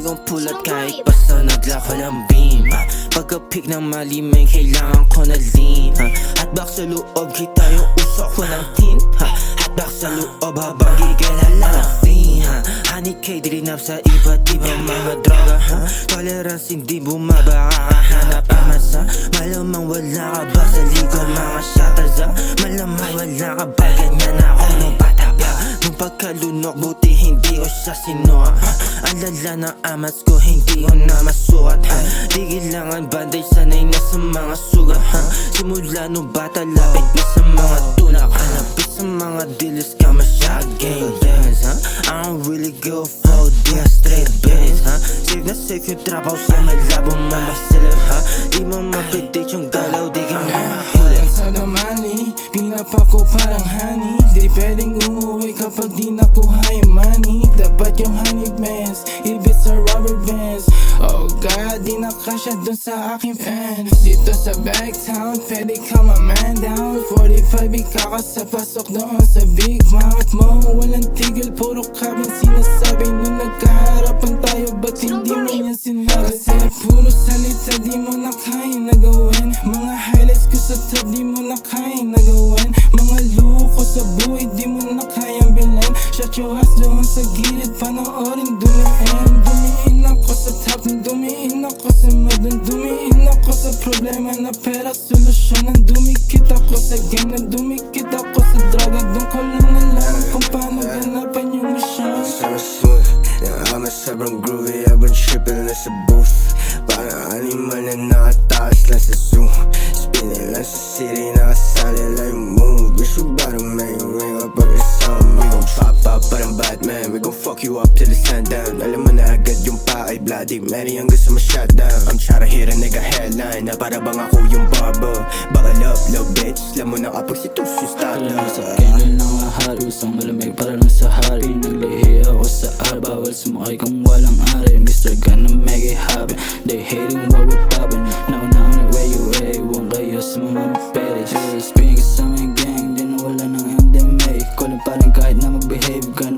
di kong pulat kahit basta naglako ng beam Pagka-pick ng mali may kailangan ko na lean At back sa loob kita yung usok ko ng tint At back sa loob habang gigilala ng scene Honey K dirinap sa iba't ibang mga droga Tolerance hindi bumaba kakahanap amasa Malamang wala ka ba sa ligo mga shatters Malamang wala ka ba ganyan ako nung bata pa Nung pagkalunok buti hindi ko siya sinuha Ang lala ng amas ko hindi ko na masukat Di kailangan banday sanay na sa mga sugat Simula nung bata lapit na sa mga tulak Hanapit sa mga dilis ka masyag gangbans I don't really go for the straight bands Safe na safe yung trapaw sa malabo mo masilip Di mo mapitate yung galaw di ka mahuli Sa damani, pinapa ko parang honey Di pwedeng umuwi kapag di nakuha yung money Dapat yung honey bands, ibig sa rubber bands Oh God, di nakasya dun sa aking fan Dito sa Backtown, pwede ka ma-man down 45 ikaka sa pasok doon sa Big Mouth mo Walang tigil, puro kabin sinasabi Nung nagkaharapan tayo, ba't hindi mo yan sinabi? Kasi puro salita, di mo na kaya na gawin Mga highlights ko sa top, di mo na kaya na gawin Mga luko sa buhay, di mo na kayang bilhin Shut your ass doon sa gilid, panoorin dumiin Dumiin ako sa top, dumiin ako sa modern Dumiin ako sa problema na pera solusyon Dumikit ako sa game, dumikit ako sa droga Doon ko lang nalaman kung paano ganapan yung mission So smooth, yung ama sobrang groovy Habang tripping na sa booth Parang animal na nakataas lang sa zoo Spinning lang sa city, nakasali lang yung move Wish we bout to make a ring up on the sun We gon' pop up parang Batman We gon' fuck you up till the sun down Alam mo na agad yung pa ay bloody Mary ang gusto mo shutdown I'm tryna hit a nigga headline Na para bang ako yung barber Bakal up, low bitch Alam mo na kapag si Tus yung starter Sa kailan lang ahar Usang malamig para lang sa hari Naglihi ako sa ar Bawal sumakay kung walang ari Mr. Gonna make it happen They hating what we poppin' Now I'm like where you at Huwag kayo sa mga pere Spinning ka sa mga gang Di na wala ng MDMA Kulang pa rin kahit na mag-behave ka